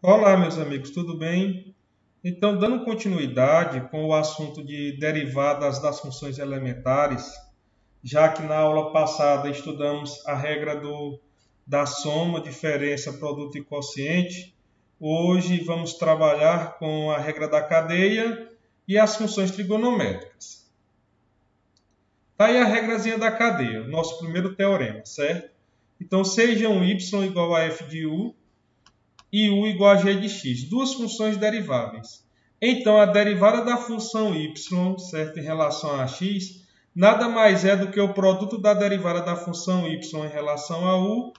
Olá, meus amigos, tudo bem? Então, dando continuidade com o assunto de derivadas das funções elementares, já que na aula passada estudamos a regra da soma, diferença, produto e quociente, hoje vamos trabalhar com a regra da cadeia e as funções trigonométricas. Está aí a regrazinha da cadeia, nosso primeiro teorema, certo? Então, sejam y igual a f de u, e u igual a g de x, duas funções deriváveis. Então, a derivada da função y, certo, em relação a x, nada mais é do que o produto da derivada da função y em relação a u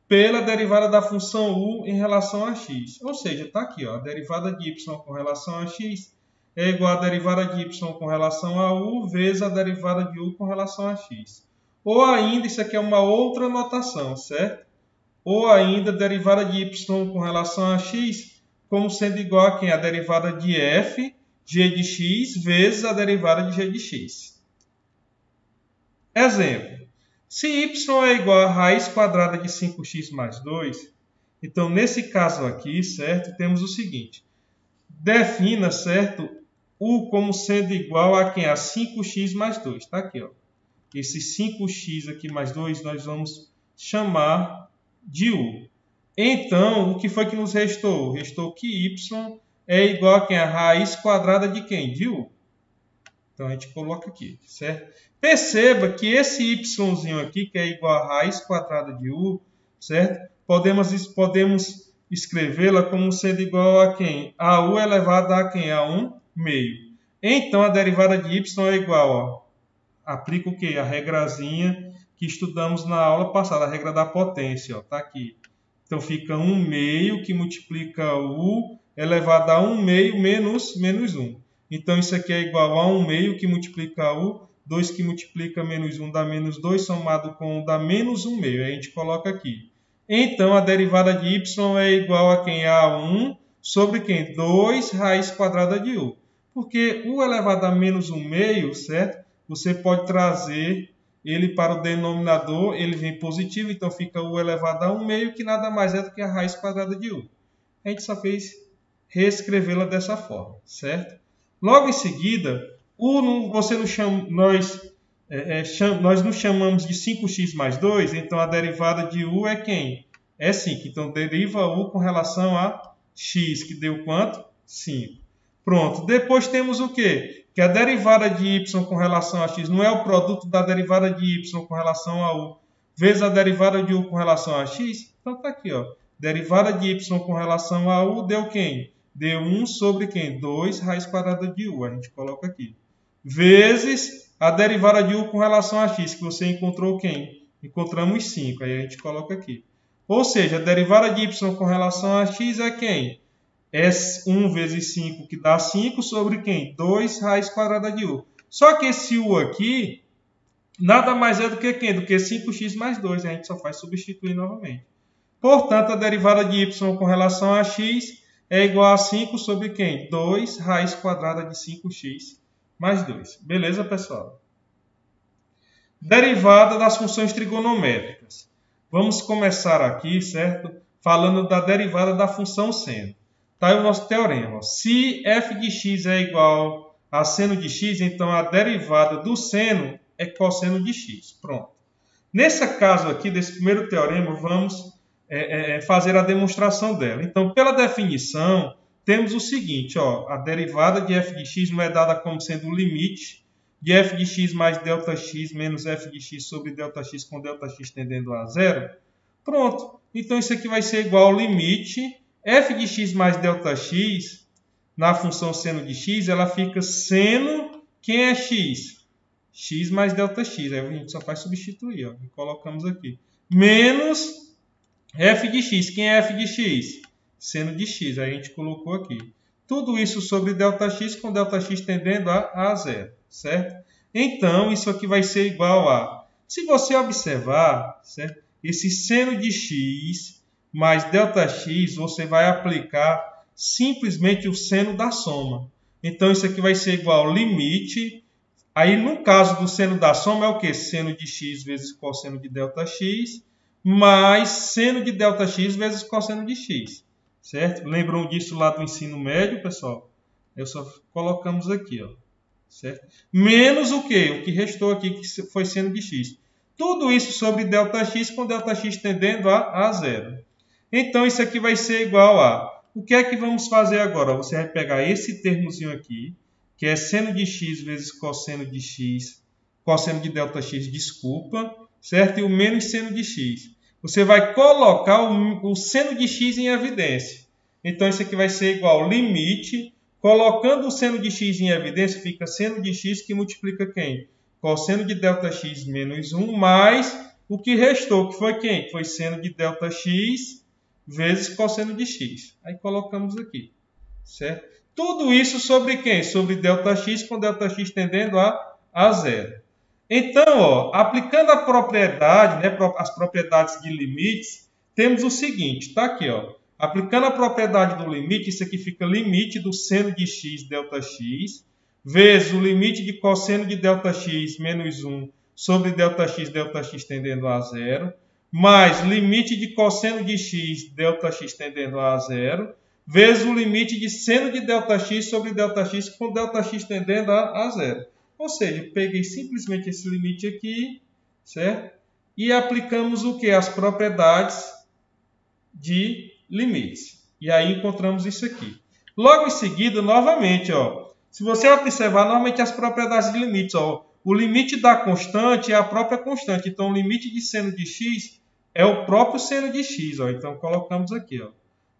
pela derivada da função u em relação a x. Ou seja, está aqui, ó, a derivada de y com relação a x é igual a derivada de y com relação a u vezes a derivada de u com relação a x. Ou ainda, isso aqui é uma outra notação, certo? Ou ainda derivada de y com relação a x, como sendo igual a quem? A derivada de f, g de x, vezes a derivada de g de x. Exemplo. Se y é igual a raiz quadrada de 5x mais 2, então nesse caso aqui, certo, temos o seguinte. Defina, certo, u como sendo igual a quem? A 5x mais 2. Está aqui, ó. Esse 5x aqui mais 2 nós vamos chamar de u. Então, o que foi que nos restou? Restou que y é igual a quem? A raiz quadrada de quem? De u. Então, a gente coloca aqui, certo? Perceba que esse yzinho aqui, que é igual a raiz quadrada de u, certo? Podemos escrevê-la como sendo igual a quem? A u elevado a quem? A 1 meio. Então, a derivada de y é igual, ó, aplica o quê? A regrazinha que estudamos na aula passada, a regra da potência, ó, tá aqui. Então fica 1 meio que multiplica u elevado a 1 meio menos 1. Então isso aqui é igual a 1 meio que multiplica u, 2 que multiplica menos 1 dá menos 2, somado com 1 dá menos 1 meio. Aí a gente coloca aqui. Então a derivada de y é igual a quem? A 1 sobre quem? 2 raiz quadrada de u. Porque u elevado a menos 1 meio, certo? Você pode trazer ele para o denominador, ele vem positivo, então fica u elevado a 1 meio, que nada mais é do que a raiz quadrada de u. A gente só fez reescrevê-la dessa forma, certo? Logo em seguida, nós não chamamos de 5x mais 2, então a derivada de u é quem? É 5. Então, deriva u com relação a x, que deu quanto? 5. Pronto. Depois temos o quê? Que a derivada de y com relação a x não é o produto da derivada de y com relação a u vezes a derivada de u com relação a x. Então está aqui, ó. Derivada de y com relação a u deu quem? Deu 1 sobre quem? 2 raiz quadrada de u. A gente coloca aqui. Vezes a derivada de u com relação a x, que você encontrou quem? Encontramos 5. Aí a gente coloca aqui. Ou seja, a derivada de y com relação a x é quem? É 1 vezes 5, que dá 5, sobre quem? 2 raiz quadrada de u. Só que esse u aqui, nada mais é do que quem? Do que 5x mais 2. A gente só faz substituir novamente. Portanto, a derivada de y com relação a x é igual a 5 sobre quem? 2 raiz quadrada de 5x mais 2. Beleza, pessoal? Derivada das funções trigonométricas. Vamos começar aqui, certo? Falando da derivada da função seno. Está aí o nosso teorema. Se f de x é igual a seno de x, então a derivada do seno é cosseno de x. Pronto. Nesse caso aqui, desse primeiro teorema, vamos fazer a demonstração dela. Então, pela definição, temos o seguinte, ó, a derivada de f de x não é dada como sendo o limite de f de x mais Δx menos f de x sobre Δx com Δx tendendo a zero. Pronto. Então, isso aqui vai ser igual ao limite f de x mais Δx, na função seno de x, ela fica seno, quem é x? X mais Δx. Aí a gente só faz substituir, ó, e colocamos aqui. Menos f de x. Quem é f de x? Seno de x. Aí a gente colocou aqui. Tudo isso sobre Δx, com Δx tendendo a zero, certo? Então, isso aqui vai ser igual a... Se você observar, certo? Esse seno de x mais Δx, você vai aplicar simplesmente o seno da soma. Então, isso aqui vai ser igual ao limite. Aí, no caso do seno da soma, é o quê? Seno de x vezes cosseno de Δx, mais seno de Δx vezes cosseno de x. certo? Lembram disso lá do ensino médio, pessoal? Eu só colocamos aqui, ó, certo? Menos o quê? O que restou aqui, que foi seno de x. Tudo isso sobre ΔX, com ΔX tendendo a zero. Então, isso aqui vai ser igual a... O que é que vamos fazer agora? Você vai pegar esse termozinho aqui, que é seno de x vezes cosseno de x, cosseno de ΔX, desculpa, certo? E o menos seno de x. Você vai colocar o seno de x em evidência. Então, isso aqui vai ser igual ao limite. Colocando o seno de x em evidência, fica seno de x que multiplica quem? Cosseno de ΔX menos 1 mais o que restou, que foi quem? Foi seno de ΔX vezes cosseno de x. Aí colocamos aqui, certo? Tudo isso sobre quem? Sobre ΔX, com ΔX tendendo a zero. Então, ó, aplicando a propriedade, né, as propriedades de limites, temos o seguinte, está aqui, ó. Aplicando a propriedade do limite, isso aqui fica limite do seno de x ΔX, vezes o limite de cosseno de ΔX menos 1 sobre ΔX tendendo a zero, mais limite de cosseno de x ΔX tendendo a zero, vezes o limite de seno de ΔX sobre ΔX com ΔX tendendo a zero. Ou seja, peguei simplesmente esse limite aqui, certo? E aplicamos o que? As propriedades de limites. E aí encontramos isso aqui. Logo em seguida, novamente, ó, se você observar novamente as propriedades de limites, ó, o limite da constante é a própria constante. Então, o limite de seno de x é o próprio seno de x. Ó. Então, colocamos aqui, ó,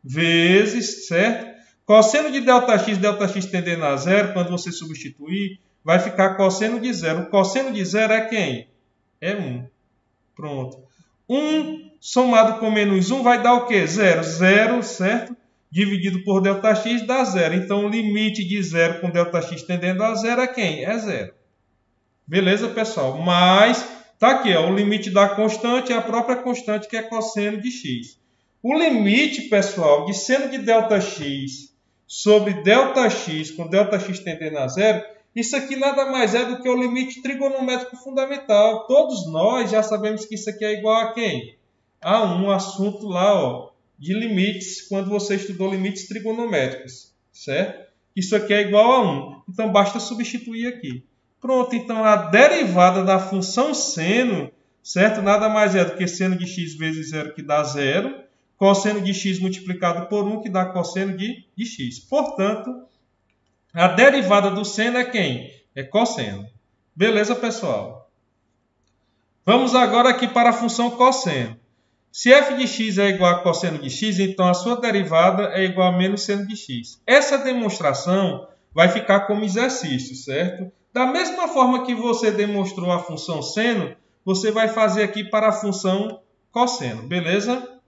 vezes, certo? Cosseno de ΔX tendendo a zero, quando você substituir, vai ficar cosseno de zero. O cosseno de zero é quem? É 1. Pronto. 1 somado com menos 1 vai dar o quê? 0. 0, certo? Dividido por ΔX dá 0. Então, o limite de 0 com ΔX tendendo a 0 é quem? É 0. Beleza, pessoal? Mas, tá aqui, ó, o limite da constante é a própria constante, que é cosseno de x. O limite, pessoal, de seno de ΔX sobre ΔX com ΔX tendendo a 0, isso aqui nada mais é do que o limite trigonométrico fundamental. Todos nós já sabemos que isso aqui é igual a quem? A um assunto lá, ó, de limites, quando você estudou limites trigonométricos, certo? Isso aqui é igual a 1. Então, basta substituir aqui. Pronto, então a derivada da função seno, certo? Nada mais é do que seno de x vezes 0, que dá 0, cosseno de x multiplicado por 1, que dá cosseno de x. Portanto, a derivada do seno é quem? É cosseno. Beleza, pessoal? Vamos agora aqui para a função cosseno. Se f de x é igual a cosseno de x, então a sua derivada é igual a menos seno de x. Essa demonstração vai ficar como exercício, certo? Da mesma forma que você demonstrou a função seno, você vai fazer aqui para a função cosseno, beleza?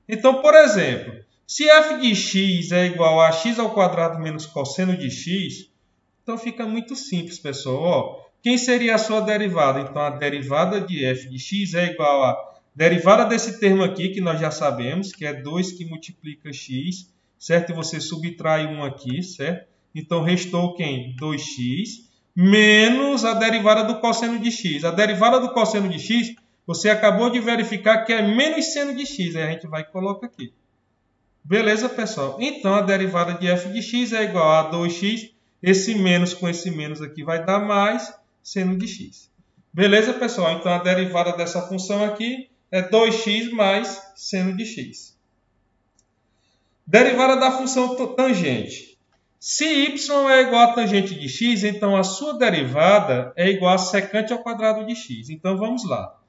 Então, por exemplo, se f de x é igual a x ao quadrado menos cosseno de x, então fica muito simples, pessoal. Ó, quem seria a sua derivada? Então, a derivada de f de x é igual a derivada desse termo aqui, que nós já sabemos, que é 2 que multiplica x, certo? E você subtrai 1 aqui, certo? Então, restou quem? 2x, menos a derivada do cosseno de x. A derivada do cosseno de x, você acabou de verificar que é menos seno de x. Aí a gente vai e coloca aqui. Beleza, pessoal? Então, a derivada de f de x é igual a 2x. Esse menos com esse menos aqui vai dar mais seno de x. Beleza, pessoal? Então, a derivada dessa função aqui é 2x mais seno de x. Derivada da função tangente. Se y é igual a tangente de x, então a sua derivada é igual a secante ao quadrado de x. Então, vamos lá.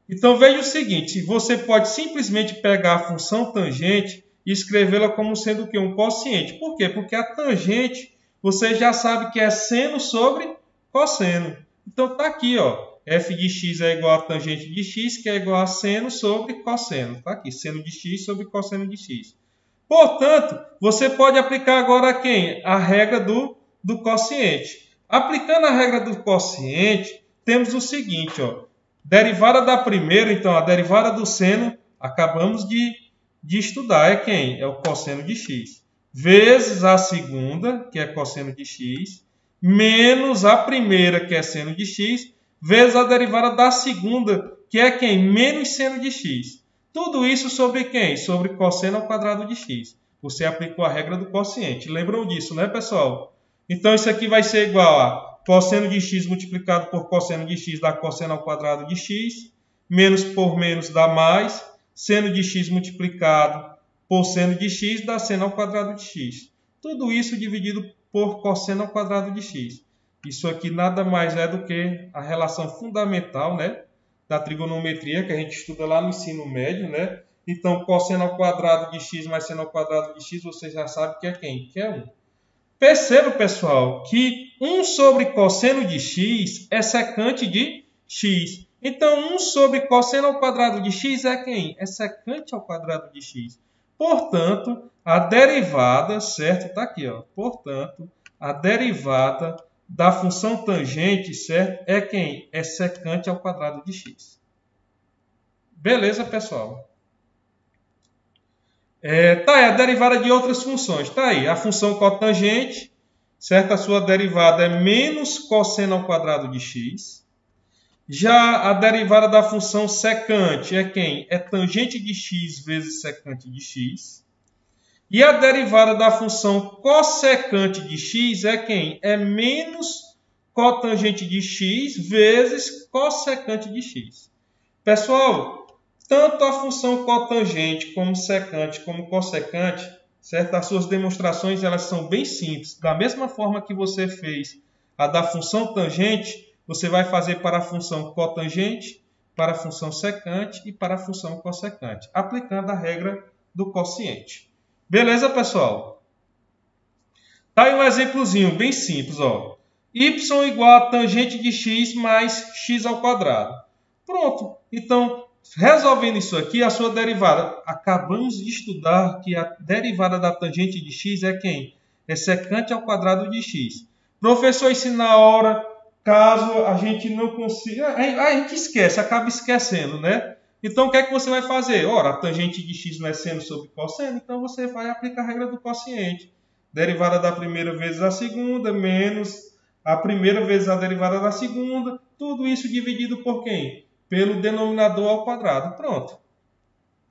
Então, veja o seguinte, você pode simplesmente pegar a função tangente e escrevê-la como sendo o quê? Um quociente. Por quê? Porque a tangente, você já sabe que é seno sobre cosseno. Então, está aqui, ó, f de x é igual a tangente de x, que é igual a seno sobre cosseno. Está aqui, seno de x sobre cosseno de x. Portanto, você pode aplicar agora a quem? A regra do quociente. Aplicando a regra do quociente, temos o seguinte, ó, derivada da primeira, então a derivada do seno, acabamos de estudar, é quem? É o cosseno de x. Vezes a segunda, que é cosseno de x, menos a primeira, que é seno de x, vezes a derivada da segunda, que é quem? Menos seno de x. Tudo isso sobre quem? Sobre cosseno ao quadrado de x. Você aplicou a regra do quociente. Lembram disso, né, pessoal? Então, isso aqui vai ser igual a cosseno de x multiplicado por cosseno de x dá cosseno ao quadrado de x. Menos por menos dá mais. Seno de x multiplicado por seno de x dá seno ao quadrado de x. Tudo isso dividido por cosseno ao quadrado de x. Isso aqui nada mais é do que a relação fundamental, né, da trigonometria que a gente estuda lá no ensino médio, né? Então, cosseno ao quadrado de x mais seno ao quadrado de x, você já sabe que é quem? Que é 1. Perceba, pessoal, que 1 sobre cosseno de x é secante de x. Então, 1 sobre cosseno ao quadrado de x é quem? É secante ao quadrado de x. Portanto, a derivada, certo? Está aqui, ó. Portanto, a derivada da função tangente, certo? É quem? É secante ao quadrado de x. Beleza, pessoal? Tá aí a derivada de outras funções. Tá aí a função cotangente, certo? A sua derivada é menos cosseno ao quadrado de x. Já a derivada da função secante é quem? É tangente de x vezes secante de x. E a derivada da função cossecante de x é quem? É menos cotangente de x vezes cossecante de x. Pessoal, tanto a função cotangente como secante como cossecante, certo? As suas demonstrações elas são bem simples. Da mesma forma que você fez a da função tangente, você vai fazer para a função cotangente, para a função secante e para a função cossecante, aplicando a regra do quociente. Beleza, pessoal? Tá aí um exemplozinho bem simples, ó. Y igual a tangente de x mais x ao quadrado. Pronto. Então, resolvendo isso aqui, a sua derivada. Acabamos de estudar que a derivada da tangente de x é quem? É secante ao quadrado de x. Professor, isso na hora, caso a gente não consiga... A gente esquece, acaba esquecendo, né? Então, o que é que você vai fazer? Ora, a tangente de x não é seno sobre cosseno, então você vai aplicar a regra do quociente. Derivada da primeira vezes a segunda, menos a primeira vezes a derivada da segunda. Tudo isso dividido por quem? Pelo denominador ao quadrado. Pronto.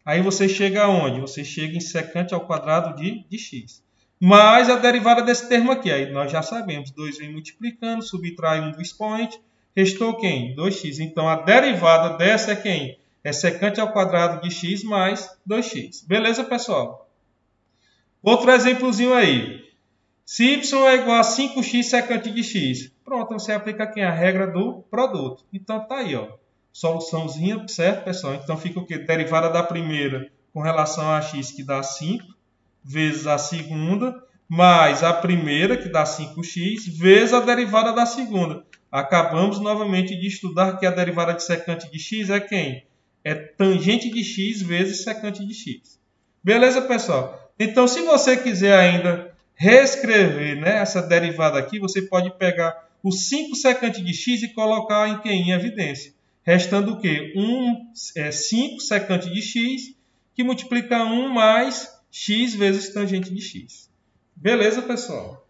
Aí você chega aonde? Você chega em secante ao quadrado de x. Mais a derivada desse termo aqui. Aí nós já sabemos. 2 vem multiplicando, subtrai 1 do expoente. Restou quem? 2x. Então a derivada dessa é quem? É secante ao quadrado de x mais 2x. Beleza, pessoal? Outro exemplozinho aí. Se y é igual a 5x secante de x. Pronto, você aplica aqui a regra do produto. Então tá aí, ó. Soluçãozinha, certo, pessoal? Então fica o quê? Derivada da primeira com relação a x, que dá 5, vezes a segunda, mais a primeira, que dá 5x, vezes a derivada da segunda. Acabamos novamente de estudar que a derivada de secante de x é quem? É tangente de x vezes secante de x. Beleza, pessoal? Então, se você quiser ainda reescrever, né, essa derivada aqui, você pode pegar o 5 secante de x e colocar em quem? Em evidência. Restando o quê? 5 secante de x, que multiplica 1 mais x vezes tangente de x. Beleza, pessoal?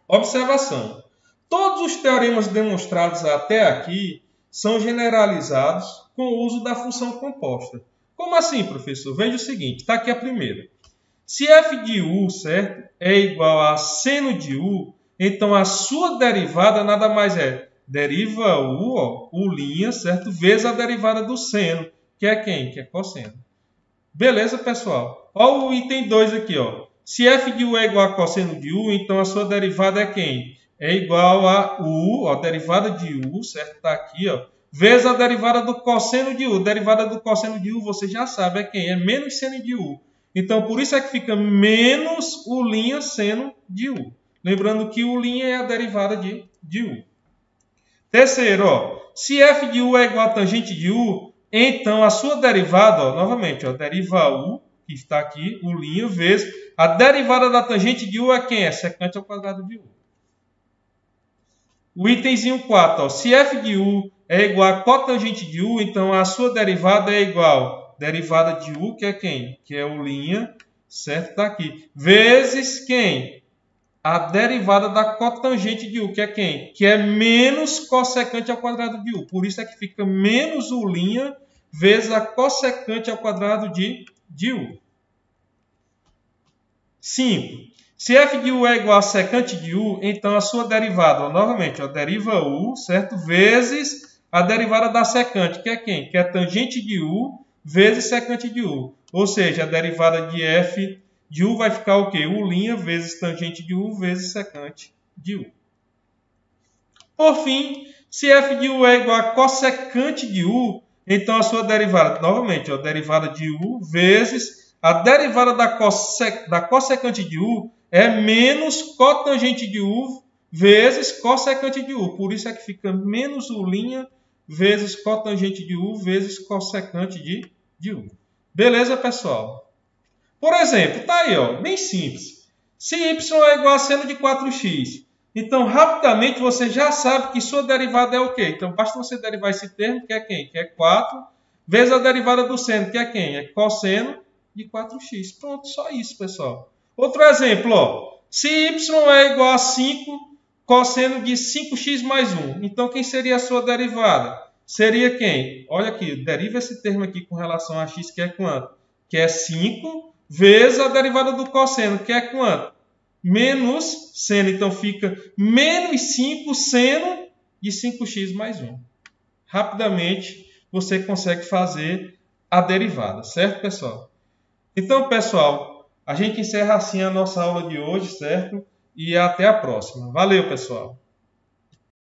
Observação. Todos os teoremas demonstrados até aqui são generalizados com o uso da função composta. Como assim, professor? Veja o seguinte, está aqui a primeira. Se f de u, certo, é igual a seno de u, então a sua derivada nada mais é deriva u, ó, u', certo, vezes a derivada do seno, que é quem? Que é cosseno. Beleza, pessoal? Olha o item 2 aqui, ó. Se f de u é igual a cosseno de u, então a sua derivada é quem? É igual a u, ó, derivada de u, certo? Está aqui, ó. Vezes a derivada do cosseno de u. Derivada do cosseno de u, você já sabe, é quem? É menos seno de u. Então, por isso é que fica menos u' seno de u. Lembrando que u' é a derivada de u. Terceiro, ó. Se f de u é igual a tangente de u, então a sua derivada, ó, novamente, ó, deriva u, que está aqui, u', vezes a derivada da tangente de u é quem? É secante ao quadrado de u. O itemzinho 4, ó, se f de u é igual a cotangente de u, então a sua derivada é igual derivada de u, que é quem? Que é u', certo? Está aqui. Vezes quem? A derivada da cotangente de u, que é quem? Que é menos cossecante ao quadrado de u. Por isso é que fica menos u' vezes a cossecante ao quadrado de u. 5. Se f de u é igual a secante de u, então a sua derivada, novamente, deriva u, certo? Vezes a derivada da secante, que é quem? Que é tangente de u vezes secante de u. Ou seja, a derivada de f de u vai ficar o quê? U' vezes tangente de u vezes secante de u. Por fim, se f de u é igual a cossecante de u, então a sua derivada, novamente, a derivada de u vezes a derivada da cossecante de u é menos cotangente de u vezes cossecante de u. Por isso é que fica menos u' vezes cotangente de u vezes cossecante de u. Beleza, pessoal? Por exemplo, tá aí, ó, bem simples. Se y é igual a seno de 4x, então rapidamente você já sabe que sua derivada é o quê? Então basta você derivar esse termo, que é quem? Que é 4, vezes a derivada do seno, que é quem? É cosseno de 4x. Pronto, só isso, pessoal. Outro exemplo, ó. Se y é igual a 5, cosseno de 5x mais 1. Então quem seria a sua derivada? Seria quem? Olha aqui, deriva esse termo aqui com relação a x, que é quanto? Que é 5 vezes a derivada do cosseno, que é quanto? Menos seno. Então fica menos 5 seno de 5x mais 1. Rapidamente você consegue fazer a derivada, certo, pessoal? Então, pessoal, a gente encerra assim a nossa aula de hoje, certo? E até a próxima. Valeu, pessoal!